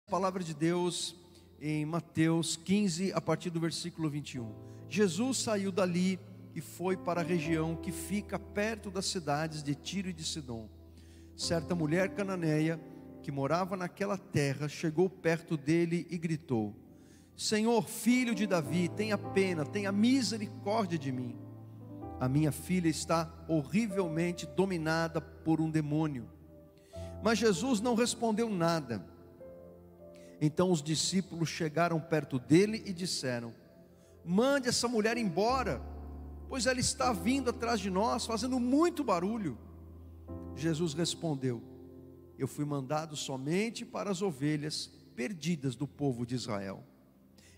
Palavra de Deus em Mateus 15, a partir do versículo 21. Jesus saiu dali e foi para a região que fica perto das cidades de Tiro e de Sidom. Certa mulher cananeia que morava naquela terra chegou perto dele e gritou: Senhor, filho de Davi, tenha pena, tenha misericórdia de mim. A minha filha está horrivelmente dominada por um demônio. Mas Jesus não respondeu nada. Então os discípulos chegaram perto dele e disseram: mande essa mulher embora, pois ela está vindo atrás de nós, fazendo muito barulho. Jesus respondeu: eu fui mandado somente para as ovelhas perdidas do povo de Israel.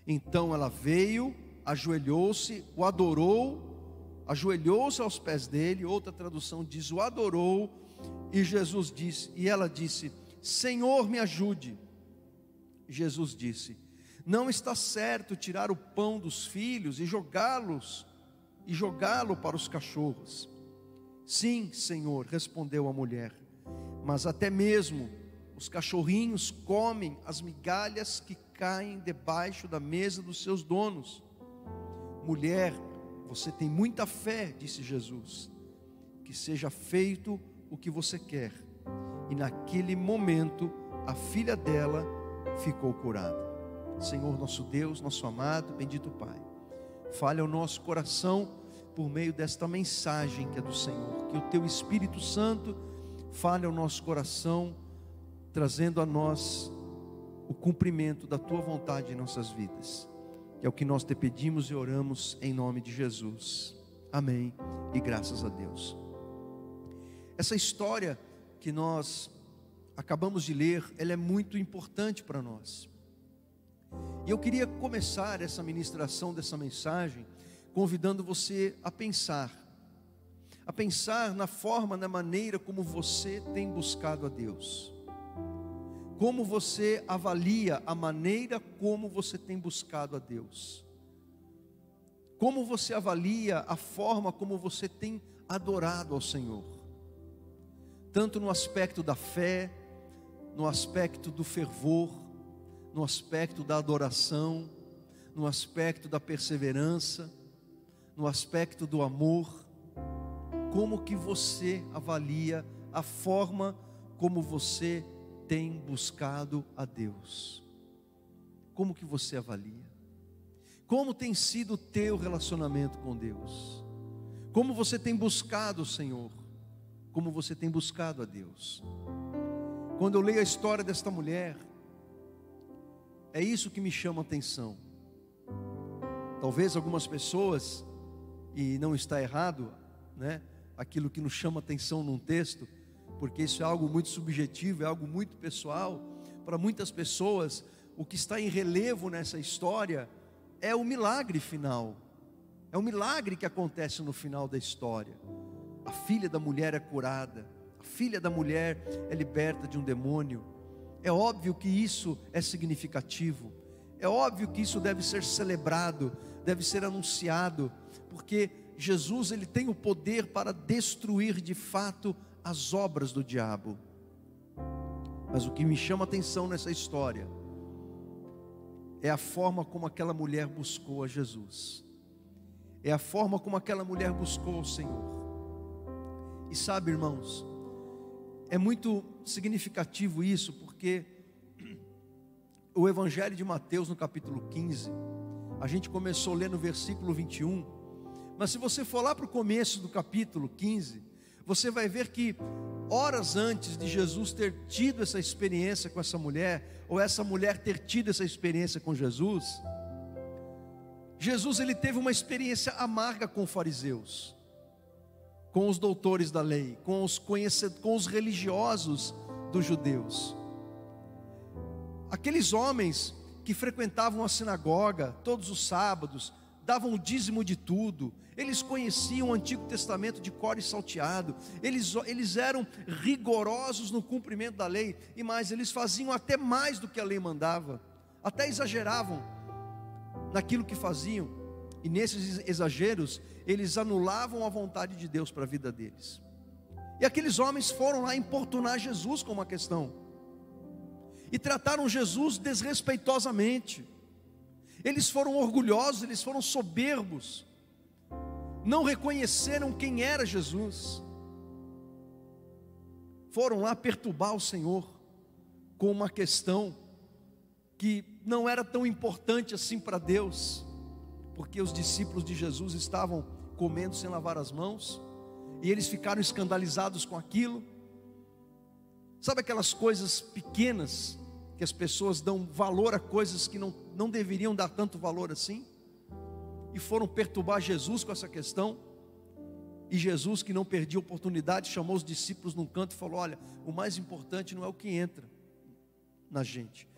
Então ela veio, ajoelhou-se, o adorou, ajoelhou-se aos pés dele. Outra tradução diz: o adorou. E ela disse: Senhor, me ajude. Jesus disse: não está certo tirar o pão dos filhos e jogá-lo para os cachorros. Sim, Senhor, respondeu a mulher, mas até mesmo os cachorrinhos comem as migalhas que caem debaixo da mesa dos seus donos. Mulher, você tem muita fé, disse Jesus, que seja feito o que você quer. E naquele momento a filha dela ficou curada. Senhor nosso Deus, nosso amado, bendito Pai, fale ao nosso coração por meio desta mensagem que é do Senhor. Que o Teu Espírito Santo fale ao nosso coração, trazendo a nós o cumprimento da Tua vontade em nossas vidas. Que é o que nós te pedimos e oramos em nome de Jesus. Amém e graças a Deus. Essa história que nós acabamos de ler, ela é muito importante para nós. E eu queria começar essa ministração dessa mensagem convidando você a pensar na forma, na maneira como você tem buscado a Deus. Como você avalia a maneira como você tem buscado a Deus? Como você avalia a forma como você tem adorado ao Senhor? Tanto no aspecto da fé, no aspecto do fervor, no aspecto da adoração, no aspecto da perseverança, no aspecto do amor. Como que você avalia a forma como você tem buscado a Deus? Como que você avalia? Como tem sido o teu relacionamento com Deus? Como você tem buscado o Senhor? Como você tem buscado a Deus? Quando eu leio a história desta mulher, é isso que me chama a atenção. Talvez algumas pessoas, e não está errado, né, aquilo que nos chama a atenção num texto, porque isso é algo muito subjetivo, é algo muito pessoal. Para muitas pessoas, o que está em relevo nessa história é o milagre final. É o milagre que acontece no final da história. A filha da mulher é curada, a filha da mulher é liberta de um demônio. É óbvio que isso é significativo, é óbvio que isso deve ser celebrado, deve ser anunciado, porque Jesus, ele tem o poder para destruir de fato as obras do diabo. Mas o que me chama a atenção nessa história é a forma como aquela mulher buscou a Jesus, é a forma como aquela mulher buscou o Senhor. E sabe, irmãos, é muito significativo isso, porque o Evangelho de Mateus, no capítulo 15, a gente começou a ler no versículo 21, mas se você for lá para o começo do capítulo 15, você vai ver que horas antes de Jesus ter tido essa experiência com essa mulher, ou essa mulher ter tido essa experiência com Jesus, ele teve uma experiência amarga com os fariseus, com os doutores da lei, com os religiosos dos judeus. Aqueles homens que frequentavam a sinagoga todos os sábados, davam o dízimo de tudo, eles conheciam o Antigo Testamento de cor e salteado, eles eram rigorosos no cumprimento da lei, e mais, eles faziam até mais do que a lei mandava, até exageravam naquilo que faziam, e nesses exageros, eles anulavam a vontade de Deus para a vida deles. E aqueles homens foram lá importunar Jesus com uma questão. e trataram Jesus desrespeitosamente. Eles foram orgulhosos, eles foram soberbos, não reconheceram quem era Jesus. Foram lá perturbar o Senhor com uma questão que não era tão importante assim para Deus, porque os discípulos de Jesus estavam comendo sem lavar as mãos, e eles ficaram escandalizados com aquilo. Sabe aquelas coisas pequenas, que as pessoas dão valor a coisas que não deveriam dar tanto valor assim? E foram perturbar Jesus com essa questão. E Jesus, que não perdia oportunidade, chamou os discípulos num canto e falou: olha, o mais importante não é o que entra na gente,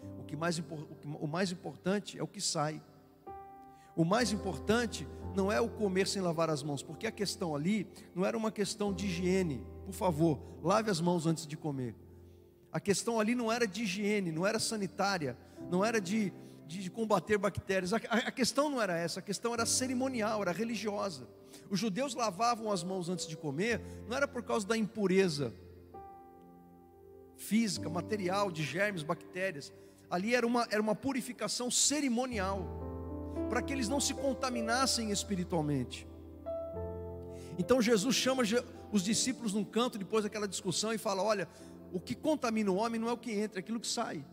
o mais importante é o que sai. O mais importante não é o comer sem lavar as mãos, porque a questão ali não era uma questão de higiene. Por favor, lave as mãos antes de comer. A questão ali não era de higiene, não era sanitária, não era de combater bactérias. A questão não era essa, a questão era cerimonial, era religiosa. Os judeus lavavam as mãos antes de comer, não era por causa da impureza física, material, de germes, bactérias. Ali era uma purificação cerimonial, para que eles não se contaminassem espiritualmente. Então Jesus chama os discípulos num canto, depois daquela discussão, e fala: olha, o que contamina o homem não é o que entra, é aquilo que sai.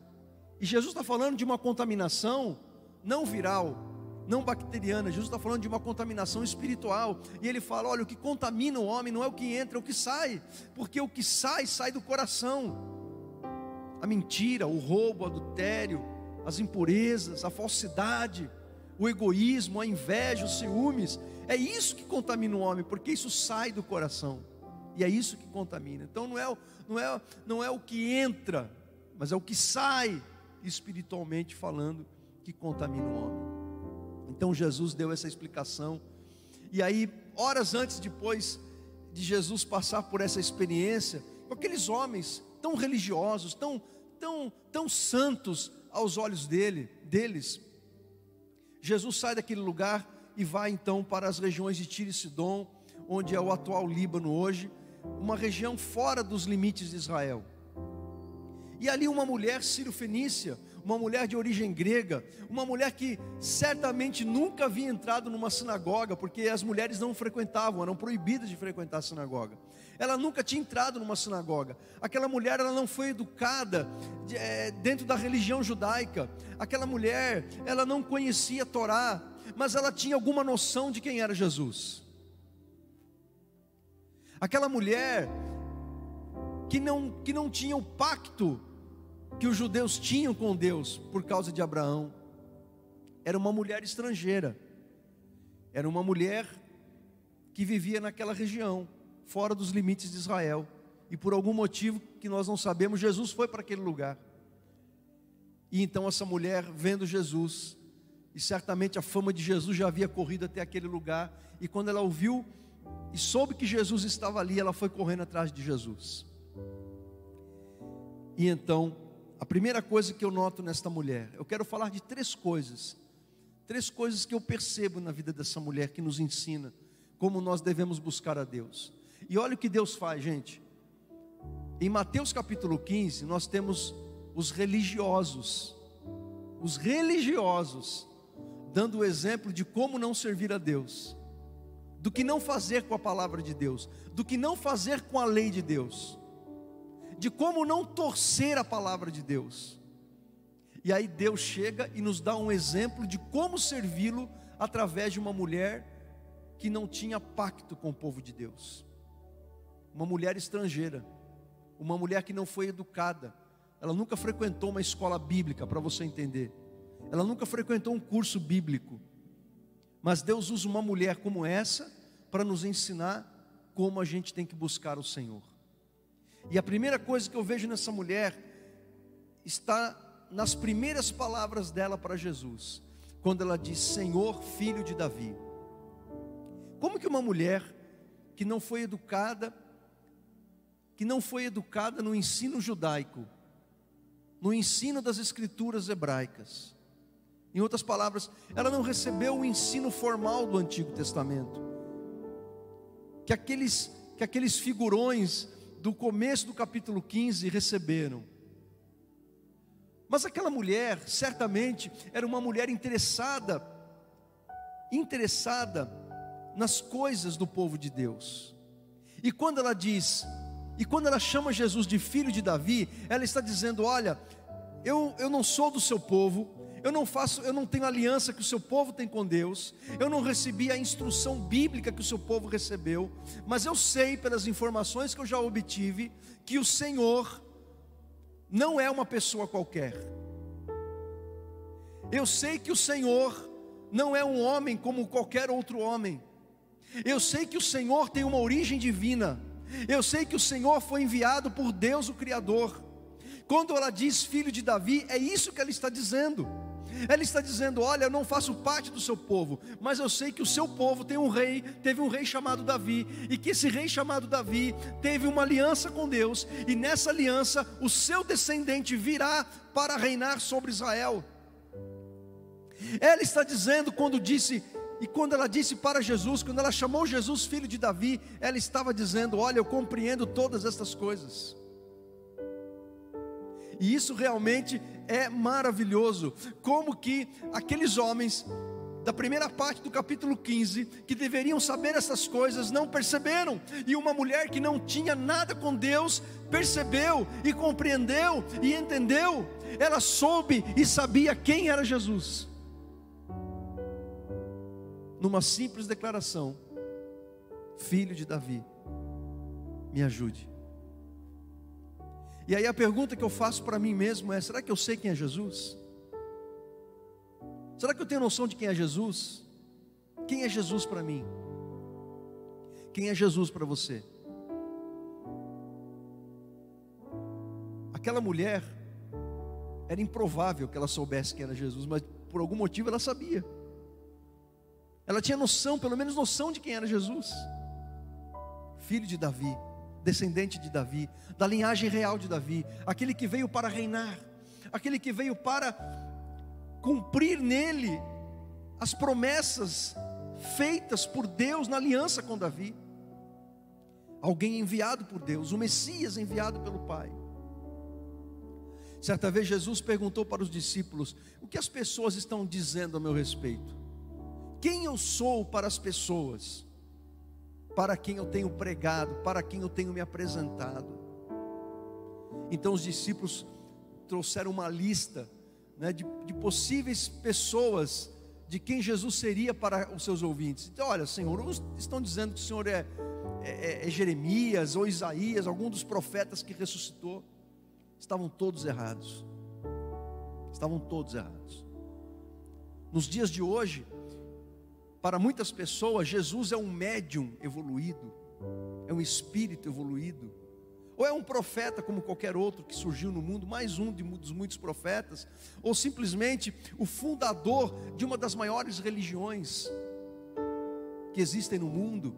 E Jesus está falando de uma contaminação não viral, não bacteriana. Jesus está falando de uma contaminação espiritual. E ele fala: olha, o que contamina o homem não é o que entra, é o que sai. Porque o que sai, sai do coração. A mentira, o roubo, o adultério, as impurezas, a falsidade, o egoísmo, a inveja, os ciúmes. É isso que contamina o homem, porque isso sai do coração. E é isso que contamina. Então não é o que entra, mas é o que sai, espiritualmente falando, que contamina o homem. Então Jesus deu essa explicação. E aí, horas antes, depois de Jesus passar por essa experiência, com aqueles homens tão religiosos, tão santos aos olhos deles, Jesus sai daquele lugar e vai então para as regiões de Tiro e Sidom, onde é o atual Líbano hoje, uma região fora dos limites de Israel. E ali uma mulher sírio-fenícia, uma mulher de origem grega, uma mulher que certamente nunca havia entrado numa sinagoga, porque as mulheres não frequentavam, eram proibidas de frequentar a sinagoga. Ela nunca tinha entrado numa sinagoga. Aquela mulher, ela não foi educada dentro da religião judaica. Aquela mulher, ela não conhecia a Torá, mas ela tinha alguma noção de quem era Jesus. Aquela mulher que não tinha o pacto que os judeus tinham com Deus por causa de Abraão, era uma mulher estrangeira, era uma mulher que vivia naquela região, fora dos limites de Israel, e por algum motivo que nós não sabemos, Jesus foi para aquele lugar. E então essa mulher, vendo Jesus, e certamente a fama de Jesus já havia corrido até aquele lugar, e quando ela ouviu e soube que Jesus estava ali, ela foi correndo atrás de Jesus. E então, a primeira coisa que eu noto nesta mulher, eu quero falar de três coisas que eu percebo na vida dessa mulher, que nos ensina como nós devemos buscar a Deus. E olha o que Deus faz, gente. Em Mateus capítulo 15, nós temos os religiosos, dando o exemplo de como não servir a Deus, do que não fazer com a palavra de Deus, do que não fazer com a lei de Deus, de como não torcer a palavra de Deus. E aí Deus chega e nos dá um exemplo de como servi-lo através de uma mulher que não tinha pacto com o povo de Deus, uma mulher estrangeira, uma mulher que não foi educada. Ela nunca frequentou uma escola bíblica, para você entender. Ela nunca frequentou um curso bíblico. Mas Deus usa uma mulher como essa para nos ensinar como a gente tem que buscar o Senhor. E a primeira coisa que eu vejo nessa mulher está nas primeiras palavras dela para Jesus, quando ela diz: Senhor, filho de Davi. Como que uma mulher que não foi educada no ensino judaico, no ensino das escrituras hebraicas, em outras palavras, ela não recebeu o ensino formal do Antigo Testamento, que aqueles figurões do começo do capítulo 15 receberam. Mas aquela mulher, certamente, era uma mulher interessada nas coisas do povo de Deus. E quando ela chama Jesus de filho de Davi, ela está dizendo: olha, eu não sou do seu povo, eu não tenho a aliança que o seu povo tem com Deus, eu não recebi a instrução bíblica que o seu povo recebeu, mas eu sei pelas informações que eu já obtive, que o Senhor não é uma pessoa qualquer. Eu sei que o Senhor não é um homem como qualquer outro homem. Eu sei que o Senhor tem uma origem divina. Eu sei que o Senhor foi enviado por Deus, o Criador. Quando ela diz filho de Davi, é isso que ela está dizendo. Ela está dizendo: olha, eu não faço parte do seu povo, mas eu sei que o seu povo teve um rei chamado Davi, e que esse rei chamado Davi teve uma aliança com Deus, e nessa aliança o seu descendente virá para reinar sobre Israel. Ela está dizendo, quando ela disse para Jesus, quando ela chamou Jesus filho de Davi, ela estava dizendo: olha, eu compreendo todas estas coisas. E isso realmente é maravilhoso, como que aqueles homens da primeira parte do capítulo 15, que deveriam saber essas coisas, não perceberam, e uma mulher que não tinha nada com Deus, percebeu e compreendeu e entendeu. Ela soube e sabia quem era Jesus, numa simples declaração: filho de Davi, me ajude. E aí a pergunta que eu faço para mim mesmo é: será que eu sei quem é Jesus? Será que eu tenho noção de quem é Jesus? Quem é Jesus para mim? Quem é Jesus para você? Aquela mulher, era improvável que ela soubesse quem era Jesus, mas por algum motivo ela sabia. Ela tinha noção, pelo menos noção de quem era Jesus. Filho de Davi, descendente de Davi, da linhagem real de Davi, aquele que veio para reinar, aquele que veio para cumprir nele as promessas feitas por Deus na aliança com Davi. Alguém enviado por Deus, o Messias enviado pelo Pai. Certa vez Jesus perguntou para os discípulos: o que as pessoas estão dizendo a meu respeito? Quem eu sou para as pessoas? Para quem eu tenho pregado, para quem eu tenho me apresentado? Então os discípulos trouxeram uma lista, né, de possíveis pessoas de quem Jesus seria para os seus ouvintes. Então, olha, Senhor, uns estão dizendo que o Senhor é Jeremias ou Isaías, algum dos profetas que ressuscitou. Estavam todos errados. Estavam todos errados. Nos dias de hoje, para muitas pessoas, Jesus é um médium evoluído, é um espírito evoluído, ou é um profeta como qualquer outro que surgiu no mundo, mais um dos muitos profetas, ou simplesmente o fundador de uma das maiores religiões que existem no mundo.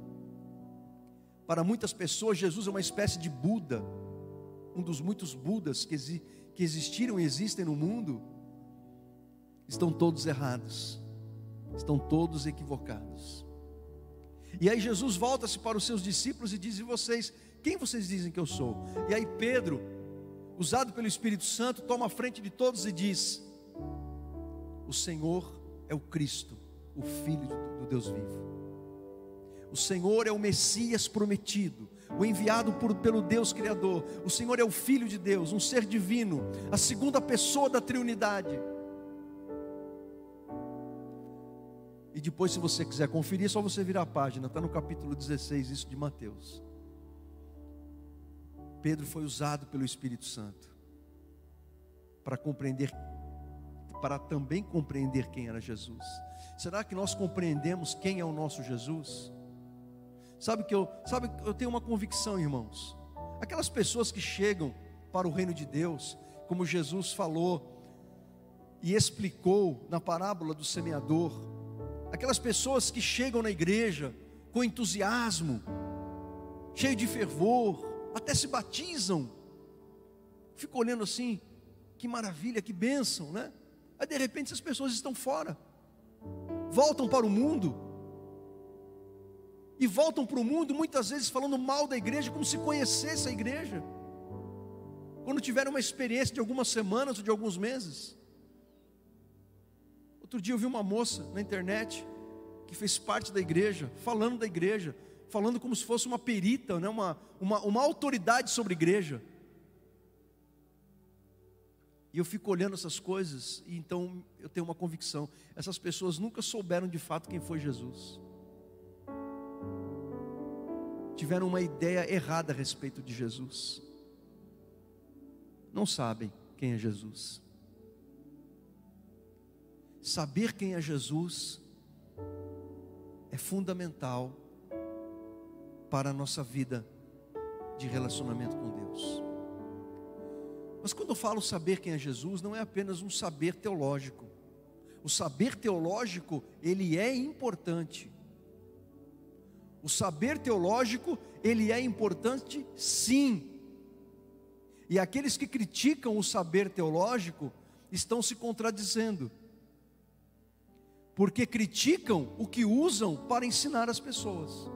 Para muitas pessoas, Jesus é uma espécie de Buda, um dos muitos Budas que existiram e existem no mundo. Estão todos errados. Estão todos equivocados. E aí Jesus volta-se para os seus discípulos e diz: e vocês, quem vocês dizem que eu sou? E aí Pedro, usado pelo Espírito Santo, toma a frente de todos e diz: o Senhor é o Cristo, o Filho do Deus vivo. O Senhor é o Messias prometido, o enviado pelo Deus Criador. O Senhor é o Filho de Deus, um ser divino, a segunda pessoa da Trindade. E depois, se você quiser conferir, é só você virar a página, está no capítulo 16, isso de Mateus. Pedro foi usado pelo Espírito Santo para também compreender quem era Jesus. Será que nós compreendemos quem é o nosso Jesus? Sabe, eu tenho uma convicção, irmãos. Aquelas pessoas que chegam para o reino de Deus, como Jesus falou e explicou na parábola do semeador, aquelas pessoas que chegam na igreja com entusiasmo, cheio de fervor, até se batizam, fico olhando assim, que maravilha, que bênção, né? Aí de repente essas pessoas estão fora, voltam para o mundo, e voltam para o mundo muitas vezes falando mal da igreja, como se conhecesse a igreja. quando tiveram uma experiência de algumas semanas ou de alguns meses. Outro dia eu vi uma moça na internet, que fez parte da igreja, falando da igreja, falando como se fosse uma perita, né? uma autoridade sobre a igreja. E eu fico olhando essas coisas, e então eu tenho uma convicção: essas pessoas nunca souberam de fato quem foi Jesus. Tiveram uma ideia errada a respeito de Jesus. Não sabem quem é Jesus. Saber quem é Jesus é fundamental para a nossa vida de relacionamento com Deus. Mas quando eu falo saber quem é Jesus, não é apenas um saber teológico. O saber teológico, ele é importante. O saber teológico, ele é importante sim. E aqueles que criticam o saber teológico estão se contradizendo, porque criticam o que usam para ensinar as pessoas.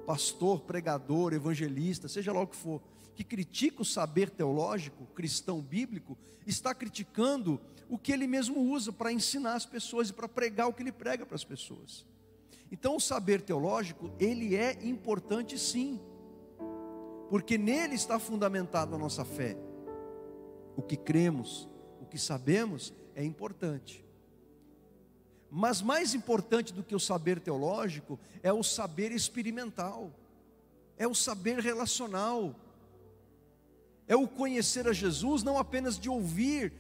Pastor, pregador, evangelista, seja lá o que for, que critica o saber teológico, cristão bíblico, está criticando o que ele mesmo usa para ensinar as pessoas e para pregar o que ele prega para as pessoas. Então o saber teológico, ele é importante sim, porque nele está fundamentada a nossa fé. O que cremos, o que sabemos é importante. Mas mais importante do que o saber teológico é o saber experimental, é o saber relacional, é o conhecer a Jesus, não apenas de ouvir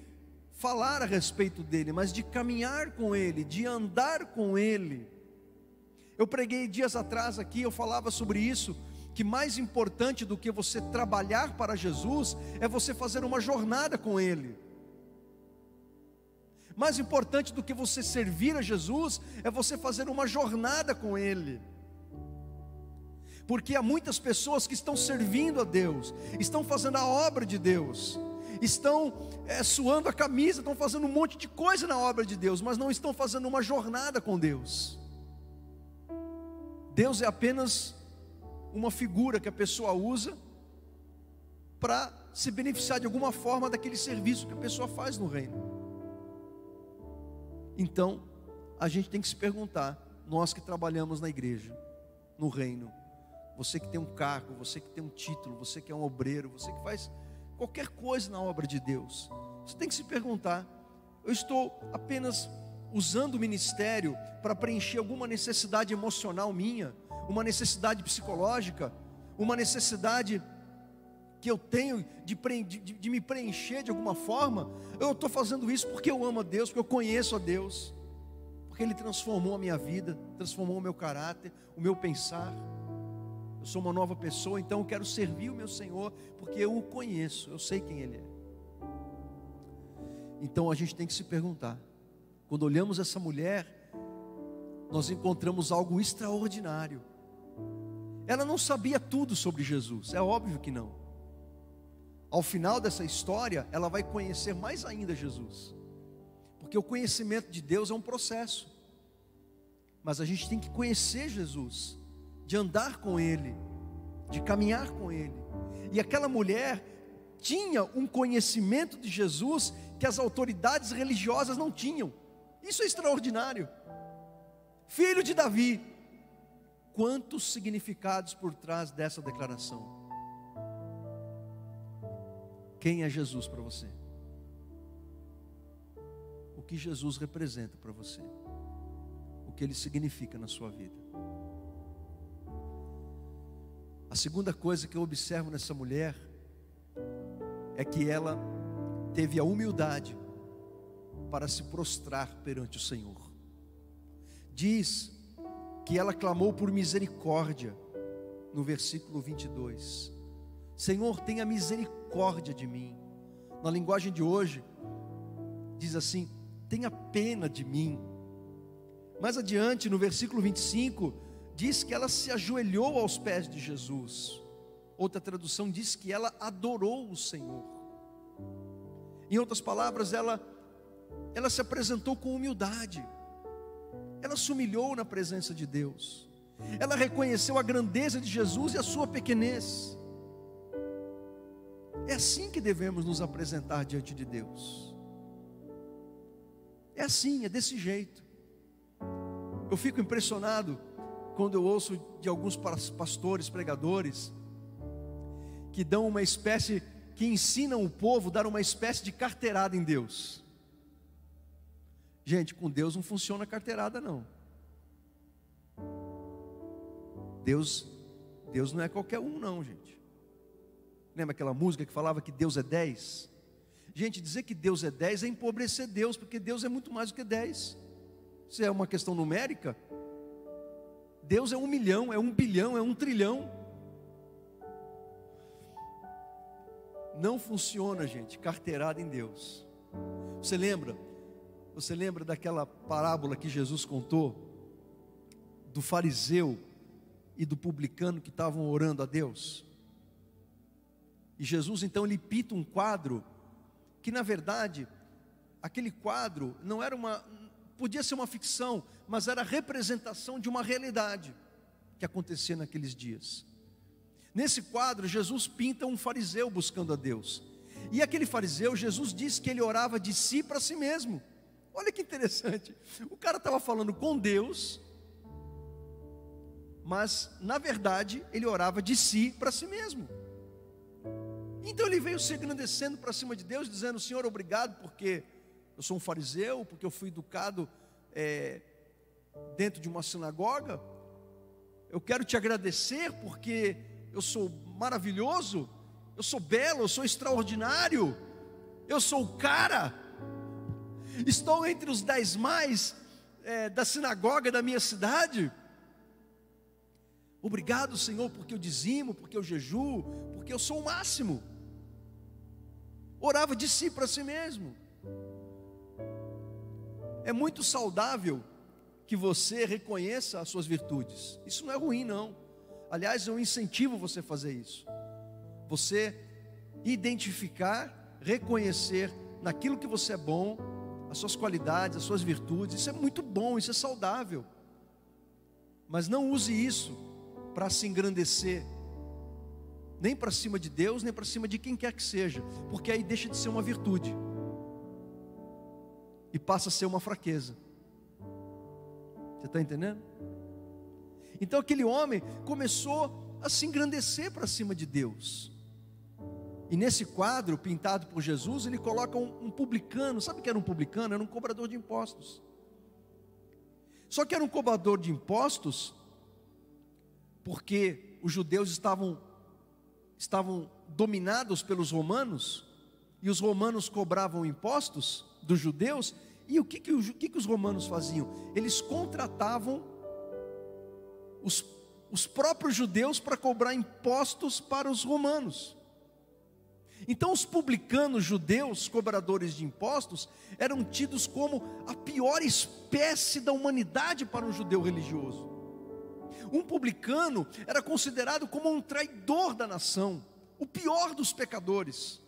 falar a respeito dele, mas de caminhar com ele, de andar com ele. Eu preguei dias atrás aqui, eu falava sobre isso, que mais importante do que você trabalhar para Jesus é você fazer uma jornada com ele. Mais importante do que você servir a Jesus é você fazer uma jornada com ele. Porque há muitas pessoas que estão servindo a Deus, estão fazendo a obra de Deus, estão suando a camisa, estão fazendo um monte de coisa na obra de Deus, mas não estão fazendo uma jornada com Deus. Deus é apenas uma figura que a pessoa usa para se beneficiar de alguma forma daquele serviço que a pessoa faz no reino. Então, a gente tem que se perguntar, nós que trabalhamos na igreja, no reino, você que tem um cargo, você que tem um título, você que é um obreiro, você que faz qualquer coisa na obra de Deus, você tem que se perguntar: eu estou apenas usando o ministério para preencher alguma necessidade emocional minha, uma necessidade psicológica, uma necessidade que eu tenho de me preencher de alguma forma? Eu estou fazendo isso porque eu amo a Deus, porque eu conheço a Deus, porque Ele transformou a minha vida, transformou o meu caráter, o meu pensar. Eu sou uma nova pessoa, então eu quero servir o meu Senhor, porque eu o conheço, eu sei quem Ele é. Então a gente tem que se perguntar, quando olhamos essa mulher, nós encontramos algo extraordinário. Ela não sabia tudo sobre Jesus, é óbvio que não. Ao final dessa história, ela vai conhecer mais ainda Jesus, porque o conhecimento de Deus é um processo, mas a gente tem que conhecer Jesus, de andar com Ele, de caminhar com Ele. E aquela mulher tinha um conhecimento de Jesus que as autoridades religiosas não tinham. Isso é extraordinário. Filho de Davi. Quantos significados por trás dessa declaração? Quem é Jesus para você? O que Jesus representa para você? O que Ele significa na sua vida? A segunda coisa que eu observo nessa mulher é que ela teve a humildade para se prostrar perante o Senhor. Diz que ela clamou por misericórdia no versículo 22. Senhor, tenha misericórdia de mim. Na linguagem de hoje, diz assim: tenha pena de mim. Mais adiante, no versículo 25, diz que ela se ajoelhou aos pés de Jesus. Outra tradução diz que ela adorou o Senhor. Em outras palavras, ela se apresentou com humildade. Ela se humilhou na presença de Deus. Ela reconheceu a grandeza de Jesus e a sua pequenez. É assim que devemos nos apresentar diante de Deus. É assim, é desse jeito. Eu fico impressionado quando eu ouço de alguns pastores, pregadores, que dão uma espécie, que ensinam o povo a dar uma espécie de carteirada em Deus. Gente, com Deus não funciona carteirada não. Deus não é qualquer um não, gente. Lembra aquela música que falava que Deus é 10? Gente, dizer que Deus é 10 é empobrecer Deus, porque Deus é muito mais do que 10. Se é uma questão numérica, Deus é 1 milhão, é 1 bilhão, é 1 trilhão. Não funciona, gente, carteirada em Deus. Você lembra daquela parábola que Jesus contou do fariseu e do publicano que estavam orando a Deus? E Jesus então ele pinta um quadro que na verdade aquele quadro não era podia ser uma ficção, mas era a representação de uma realidade que acontecia naqueles dias. Nesse quadro, Jesus pinta um fariseu buscando a Deus. E aquele fariseu, Jesus disse que ele orava de si para si mesmo. Olha que interessante. O cara estava falando com Deus, mas na verdade ele orava de si para si mesmo. Então ele veio se engrandecendo para cima de Deus, dizendo: Senhor, obrigado porque eu sou um fariseu, porque eu fui educado dentro de uma sinagoga. Eu quero te agradecer porque eu sou maravilhoso, eu sou belo, eu sou extraordinário, eu sou o cara, estou entre os 10 mais da sinagoga da minha cidade. Obrigado, Senhor, porque eu dizimo, porque eu jejuo, porque eu sou o máximo. Orava de si para si mesmo. É muito saudável que você reconheça as suas virtudes. Isso não é ruim, não. Aliás, eu incentivo você a fazer isso. Você identificar, reconhecer naquilo que você é bom, as suas qualidades, as suas virtudes. Isso é muito bom, isso é saudável. Mas não use isso para se engrandecer, nem para cima de Deus, nem para cima de quem quer que seja, porque aí deixa de ser uma virtude e passa a ser uma fraqueza. Você está entendendo? Então aquele homem começou a se engrandecer para cima de Deus. E nesse quadro pintado por Jesus, ele coloca um publicano. Sabe o que era um publicano? Era um cobrador de impostos. Só que era um cobrador de impostos porque os judeus estavam dominados pelos romanos, e os romanos cobravam impostos dos judeus. E o que os romanos faziam? Eles contratavam os próprios judeus para cobrar impostos para os romanos. Então os publicanos judeus, cobradores de impostos, eram tidos como a pior espécie da humanidade para um judeu religioso. Um publicano era considerado como um traidor da nação, o pior dos pecadores.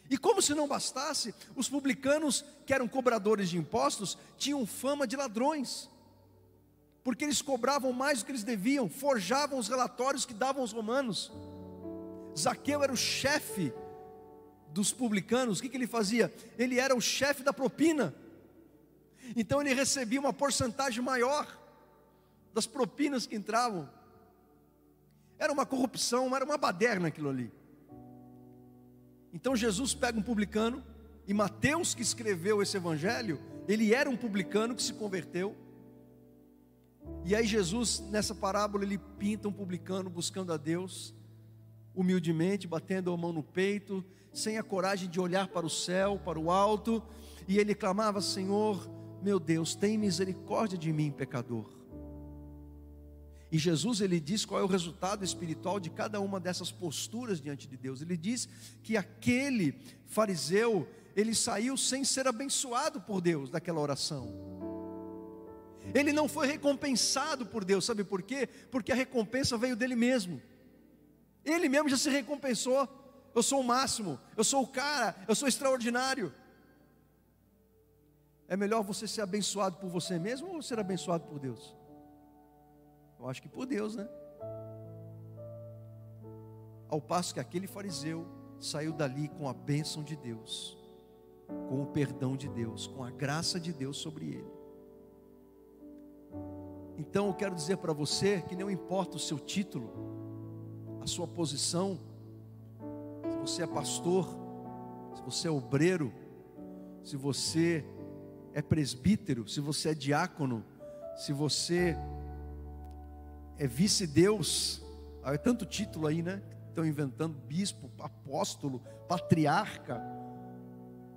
E como se não bastasse, os publicanos, que eram cobradores de impostos, tinham fama de ladrões, porque eles cobravam mais do que eles deviam, forjavam os relatórios que davam aos romanos. Zaqueu era o chefe dos publicanos. O que ele fazia? Ele era o chefe da propina. Então ele recebia uma porcentagem maior das propinas que entravam. Era uma corrupção, era uma baderna aquilo ali. Então Jesus pega um publicano, e Mateus, que escreveu esse evangelho, ele era um publicano que se converteu. E aí Jesus, nessa parábola, ele pinta um publicano buscando a Deus, humildemente, batendo a mão no peito, sem a coragem de olhar para o céu, para o alto, e ele clamava: Senhor, meu Deus, tem misericórdia de mim, pecador. E Jesus, ele diz qual é o resultado espiritual de cada uma dessas posturas diante de Deus. Ele diz que aquele fariseu, ele saiu sem ser abençoado por Deus daquela oração. Ele não foi recompensado por Deus. Sabe por quê? Porque a recompensa veio dele mesmo. Ele mesmo já se recompensou. Eu sou o máximo, eu sou o cara, eu sou extraordinário. É melhor você ser abençoado por você mesmo ou ser abençoado por Deus? Eu acho que por Deus, né? Ao passo que aquele fariseu saiu dali com a bênção de Deus, com o perdão de Deus, com a graça de Deus sobre ele. Então eu quero dizer para você que não importa o seu título, a sua posição, se você é pastor, se você é obreiro, se você é presbítero, se você é diácono, se você é vice-deus, é tanto título aí, né? Estão inventando bispo, apóstolo, patriarca.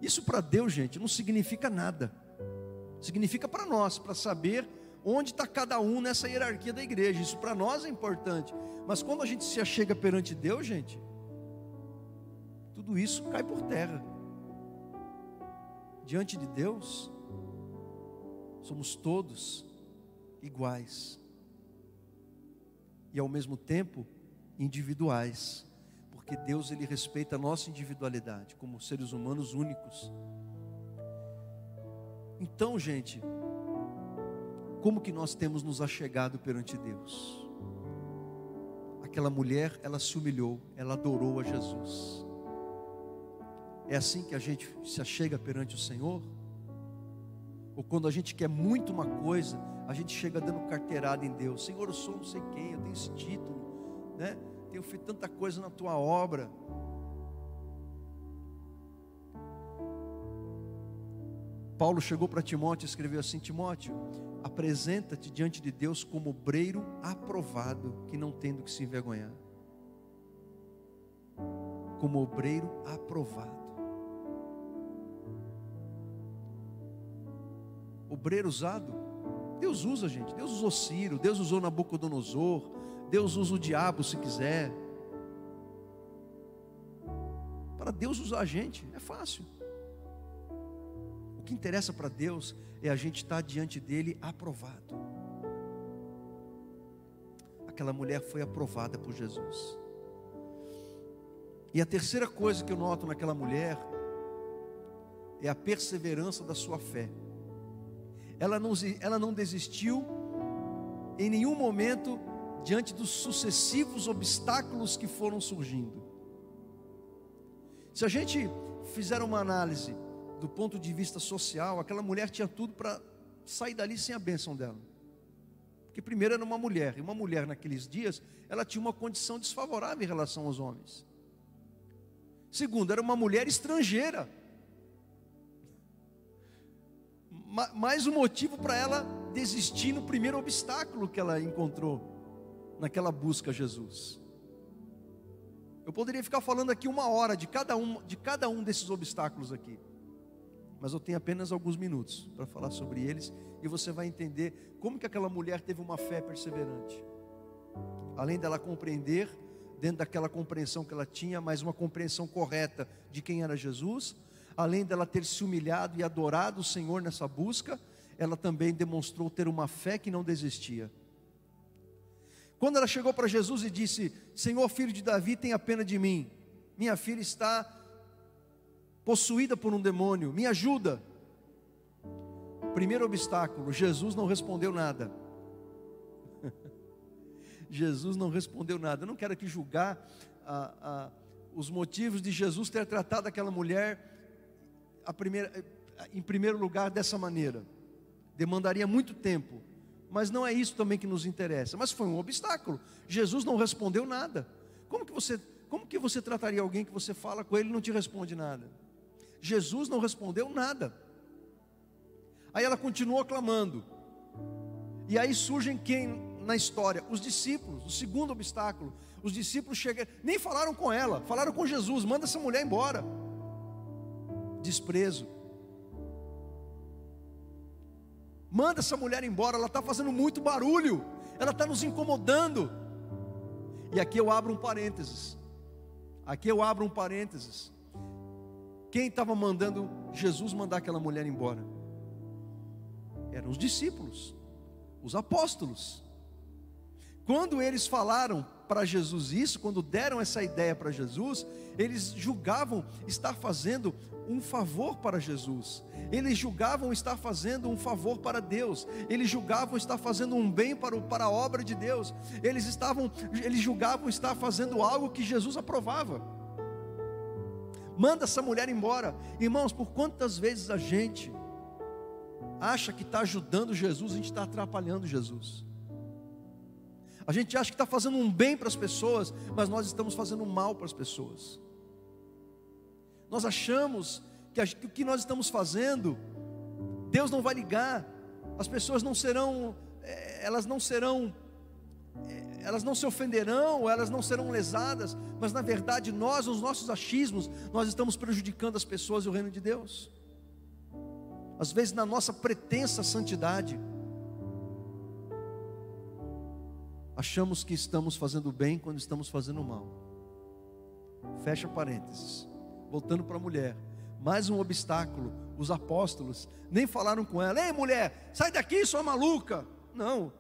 Isso para Deus, gente, não significa nada. Significa para nós, para saber onde está cada um nessa hierarquia da igreja. Isso para nós é importante. Mas quando a gente se achega perante Deus, gente, tudo isso cai por terra. Diante de Deus, somos todos iguais. E ao mesmo tempo, individuais. Porque Deus, Ele respeita a nossa individualidade, como seres humanos únicos. Então, gente, como que nós temos nos achegado perante Deus? Aquela mulher, ela se humilhou, ela adorou a Jesus. É assim que a gente se achega perante o Senhor? Ou quando a gente quer muito uma coisa, a gente chega dando carteirada em Deus. Senhor, eu sou não sei quem, eu tenho esse título, né? Tenho feito tanta coisa na tua obra. Paulo chegou para Timóteo e escreveu assim: Timóteo, apresenta-te diante de Deus como obreiro aprovado, que não tem do que se envergonhar. Como obreiro aprovado. Obreiro usado, Deus usa, gente. Deus usou Ciro, Deus usou Nabucodonosor, Deus usa o diabo se quiser. Para Deus usar a gente é fácil. O que interessa para Deus é a gente estar diante dele aprovado. Aquela mulher foi aprovada por Jesus. E a terceira coisa que eu noto naquela mulher é a perseverança da sua fé. Ela não desistiu em nenhum momento diante dos sucessivos obstáculos que foram surgindo. Se a gente fizer uma análise do ponto de vista social, aquela mulher tinha tudo para sair dali sem a bênção dela. Porque primeiro era uma mulher, e uma mulher naqueles dias, ela tinha uma condição desfavorável em relação aos homens. Segundo, era uma mulher estrangeira. Mais um motivo para ela desistir no primeiro obstáculo que ela encontrou naquela busca a Jesus. Eu poderia ficar falando aqui 1 hora de cada um desses obstáculos aqui, mas eu tenho apenas alguns minutos para falar sobre eles, e você vai entender como que aquela mulher teve uma fé perseverante. Além dela compreender, dentro daquela compreensão que ela tinha, mas uma compreensão correta de quem era Jesus, além dela ter se humilhado e adorado o Senhor nessa busca, ela também demonstrou ter uma fé que não desistia. Quando ela chegou para Jesus e disse: Senhor, filho de Davi, tenha pena de mim, minha filha está possuída por um demônio, me ajuda. Primeiro obstáculo, Jesus não respondeu nada. Jesus não respondeu nada. Eu não quero aqui julgar os motivos de Jesus ter tratado aquela mulher em primeiro lugar dessa maneira. Demandaria muito tempo, mas não é isso também que nos interessa. Mas foi um obstáculo. Jesus não respondeu nada. Como que você trataria alguém que você fala com ele e não te responde nada? Jesus não respondeu nada. Aí ela continuou clamando. E aí surgem quem na história? Os discípulos. O segundo obstáculo. Os discípulos chegaram, nem falaram com ela, falaram com Jesus: manda essa mulher embora. Desprezo. Manda essa mulher embora, ela está fazendo muito barulho, ela está nos incomodando. E aqui eu abro um parênteses. Quem estava mandando Jesus mandar aquela mulher embora? Eram os discípulos, os apóstolos. Quando eles falaram para Jesus isso, quando deram essa ideia para Jesus, eles julgavam estar fazendo um favor para Jesus. Eles julgavam estar fazendo um favor para Deus. Eles julgavam estar fazendo um bem para a obra de Deus. Eles julgavam estar fazendo algo que Jesus aprovava. Manda essa mulher embora. Irmãos, por quantas vezes a gente acha que está ajudando Jesus, a gente está atrapalhando Jesus. A gente acha que está fazendo um bem para as pessoas, mas nós estamos fazendo um mal para as pessoas. Nós achamos que o que nós estamos fazendo, Deus não vai ligar, as pessoas não serão, elas não se ofenderão, elas não serão lesadas, mas na verdade nós, nos nossos achismos, nós estamos prejudicando as pessoas e o reino de Deus. Às vezes na nossa pretensa santidade, achamos que estamos fazendo bem quando estamos fazendo mal. Fecha parênteses. Voltando para a mulher, mais um obstáculo. Os apóstolos nem falaram com ela: ei mulher, sai daqui, sua maluca. Não,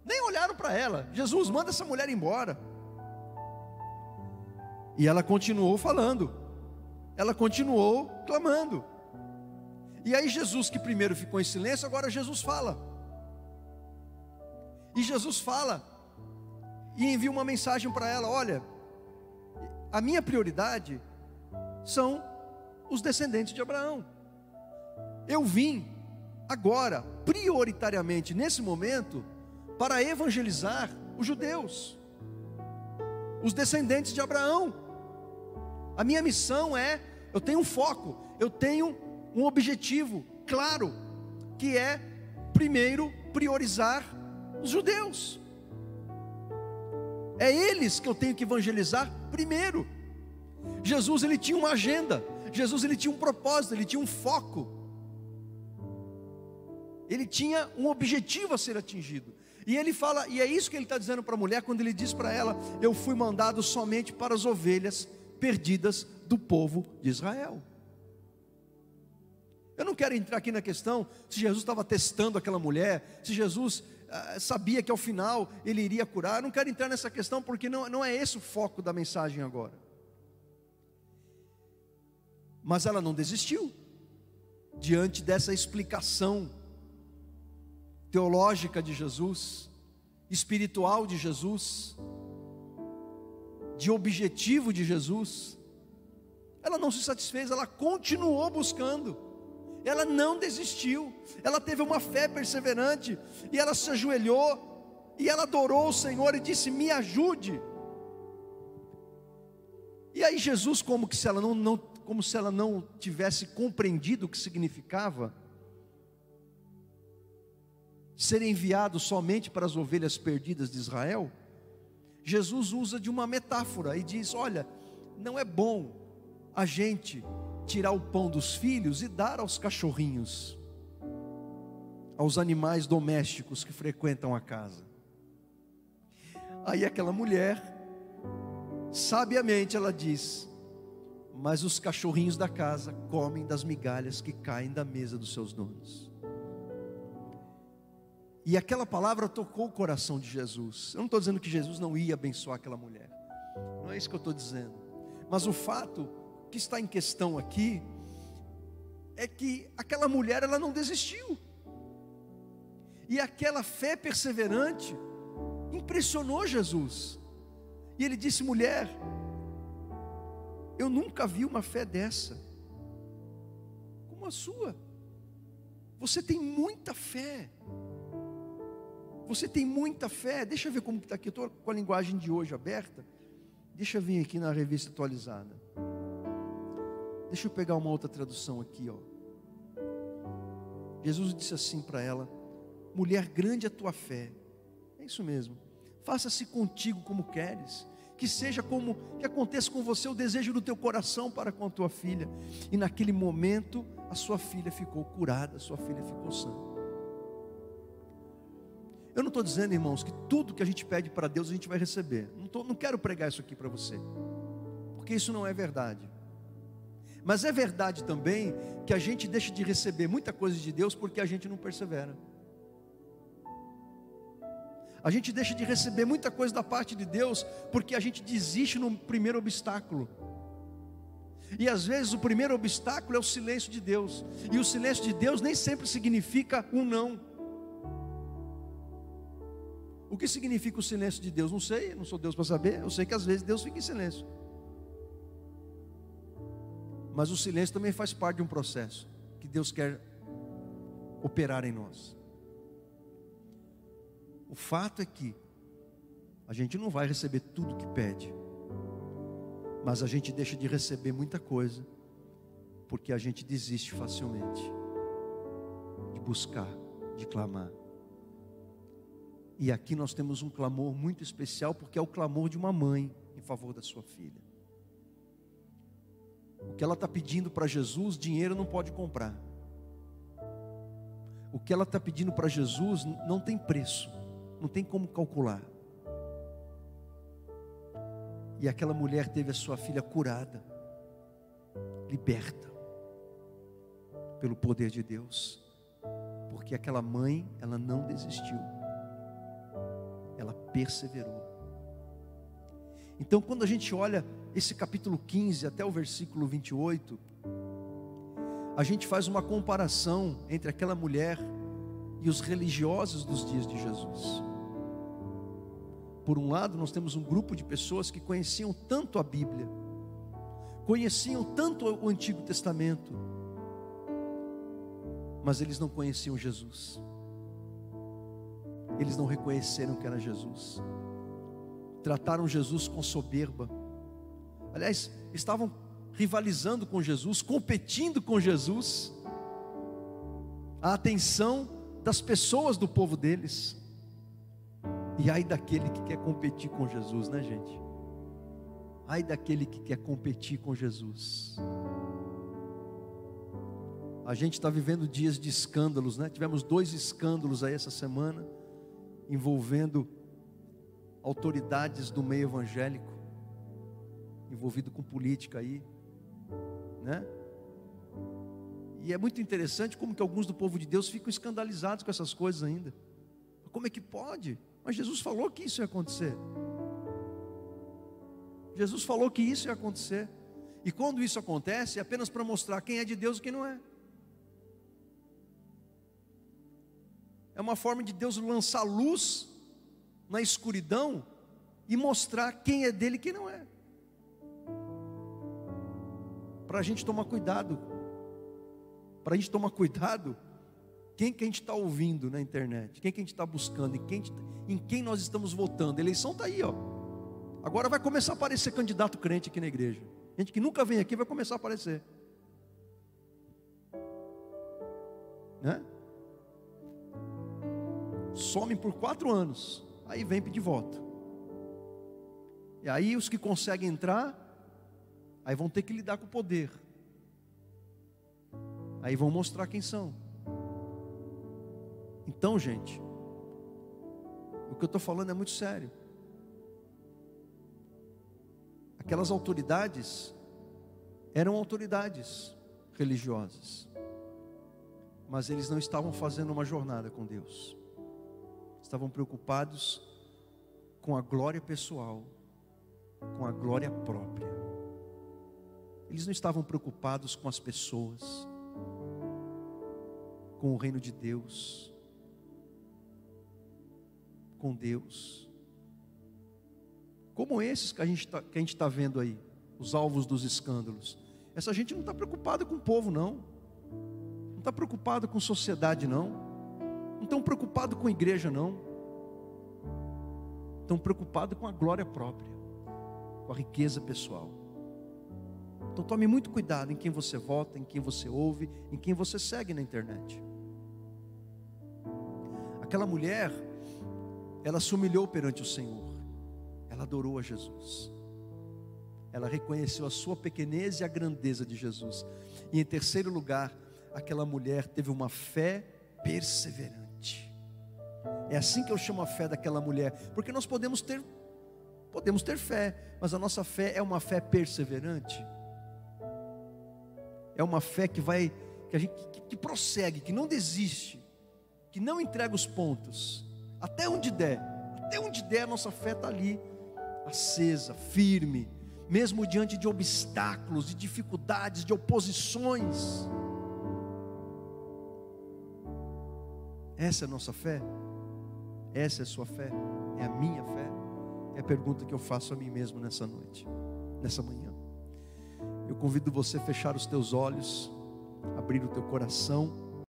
nem olharam para ela. Jesus, manda essa mulher embora. E ela continuou falando, ela continuou clamando. E aí Jesus, que primeiro ficou em silêncio, agora Jesus fala. E Jesus fala e envia uma mensagem para ela: olha, a minha prioridade são os descendentes de Abraão. Eu vim agora, prioritariamente nesse momento, para evangelizar os judeus, os descendentes de Abraão. A minha missão é, eu tenho um foco, eu tenho um objetivo claro, que é primeiro priorizar os judeus. É eles que eu tenho que evangelizar primeiro. Jesus, ele tinha uma agenda, Jesus, ele tinha um propósito, ele tinha um foco, ele tinha um objetivo a ser atingido. E ele fala, e é isso que ele está dizendo para a mulher, quando ele diz para ela: eu fui mandado somente para as ovelhas perdidas do povo de Israel. Eu não quero entrar aqui na questão se Jesus estava testando aquela mulher, se Jesus sabia que ao final ele iria curar. Eu não quero entrar nessa questão, porque não é esse o foco da mensagem agora. Mas ela não desistiu diante dessa explicação teológica de Jesus, espiritual de Jesus, de objetivo de Jesus. Ela não se satisfez, ela continuou buscando, ela não desistiu, ela teve uma fé perseverante, e ela se ajoelhou, e ela adorou o Senhor e disse: me ajude. E aí Jesus, como se ela não tivesse compreendido o que significava ser enviado somente para as ovelhas perdidas de Israel, Jesus usa de uma metáfora e diz: olha, não é bom a gente tirar o pão dos filhos e dar aos cachorrinhos, aos animais domésticos que frequentam a casa. Aí aquela mulher, sabiamente ela diz: mas os cachorrinhos da casa comem das migalhas que caem da mesa dos seus donos. E aquela palavra tocou o coração de Jesus. Eu não estou dizendo que Jesus não ia abençoar aquela mulher, não é isso que eu estou dizendo. Mas o fato que está em questão aqui é que aquela mulher, ela não desistiu. E aquela fé perseverante impressionou Jesus. E ele disse: mulher, eu nunca vi uma fé dessa como a sua. Você tem muita fé. Você tem muita fé. Deixa eu ver como está aqui. Eu estou com a linguagem de hoje aberta. Deixa eu vir aqui na revista atualizada. Deixa eu pegar uma outra tradução aqui, ó. Jesus disse assim para ela: mulher, grande é a tua fé. É isso mesmo. Faça-se contigo como queres. Que seja como, que aconteça com você o desejo do teu coração para com a tua filha. E naquele momento a sua filha ficou curada, a sua filha ficou sã. Eu não estou dizendo, irmãos, que tudo que a gente pede para Deus a gente vai receber. Não quero pregar isso aqui para você, porque isso não é verdade. Mas é verdade também que a gente deixa de receber muita coisa de Deus porque a gente não persevera. A gente deixa de receber muita coisa da parte de Deus porque a gente desiste no primeiro obstáculo. E às vezes o primeiro obstáculo é o silêncio de Deus. E o silêncio de Deus nem sempre significa um não. O que significa o silêncio de Deus? Não sei, não sou Deus para saber. Eu sei que às vezes Deus fica em silêncio. Mas o silêncio também faz parte de um processo que Deus quer operar em nós. O fato é que a gente não vai receber tudo que pede, mas a gente deixa de receber muita coisa, porque a gente desiste facilmente de buscar, de clamar. E aqui nós temos um clamor muito especial, porque é o clamor de uma mãe em favor da sua filha. O que ela está pedindo para Jesus, dinheiro não pode comprar. O que ela está pedindo para Jesus não tem preço, não tem como calcular. E aquela mulher teve a sua filha curada, liberta, pelo poder de Deus, porque aquela mãe, ela não desistiu, ela perseverou. Então, quando a gente olha esse capítulo 15 até o versículo 28, a gente faz uma comparação entre aquela mulher e os religiosos dos dias de Jesus. Por um lado, nós temos um grupo de pessoas que conheciam tanto a Bíblia, conheciam tanto o Antigo Testamento, mas eles não conheciam Jesus. Eles não reconheceram que era Jesus. Trataram Jesus com soberba. Aliás, estavam rivalizando com Jesus, competindo com Jesus. A atenção das pessoas do povo deles. E ai daquele que quer competir com Jesus, né, gente? Ai daquele que quer competir com Jesus. A gente está vivendo dias de escândalos, né? Tivemos 2 escândalos aí essa semana, envolvendo autoridades do meio evangélico, envolvido com política aí, né? E é muito interessante como que alguns do povo de Deus ficam escandalizados com essas coisas ainda. Como é que pode? Mas Jesus falou que isso ia acontecer. Jesus falou que isso ia acontecer. E quando isso acontece, é apenas para mostrar quem é de Deus e quem não é. É uma forma de Deus lançar luz na escuridão e mostrar quem é dele e quem não é. Para a gente tomar cuidado. Para a gente tomar cuidado, quem que a gente está ouvindo na internet? Quem que a gente está buscando? Em quem nós estamos votando? A eleição está aí, ó. Agora vai começar a aparecer candidato crente aqui na igreja. Gente que nunca vem aqui vai começar a aparecer, né? Somem por 4 anos, aí vem pedir voto. E aí os que conseguem entrar, aí vão ter que lidar com o poder. Aí vão mostrar quem são. Então, gente, o que eu estou falando é muito sério. Aquelas autoridades eram autoridades religiosas, mas eles não estavam fazendo uma jornada com Deus. Estavam preocupados com a glória pessoal, com a glória própria. Eles não estavam preocupados com as pessoas, com o reino de Deus, com Deus. Como esses que a gente está vendo aí, os alvos dos escândalos. Essa gente não está preocupada com o povo, não. Não está preocupada com sociedade, não. Não estão preocupados com a igreja, não. Estão preocupados com a glória própria, com a riqueza pessoal. Então tome muito cuidado em quem você vota, em quem você ouve, em quem você segue na internet. Aquela mulher, ela se humilhou perante o Senhor. Ela adorou a Jesus. Ela reconheceu a sua pequenez e a grandeza de Jesus. E em terceiro lugar, aquela mulher teve uma fé perseverante. É assim que eu chamo a fé daquela mulher, porque nós podemos ter fé, mas a nossa fé é uma fé perseverante. É uma fé que prossegue, que não desiste, que não entrega os pontos, até onde der, a nossa fé está ali, acesa, firme, mesmo diante de obstáculos, de dificuldades, de oposições. Essa é a nossa fé? Essa é a sua fé? É a minha fé? É a pergunta que eu faço a mim mesmo nessa noite, nessa manhã. eu convido você a fechar os teus olhos, abrir o teu coração.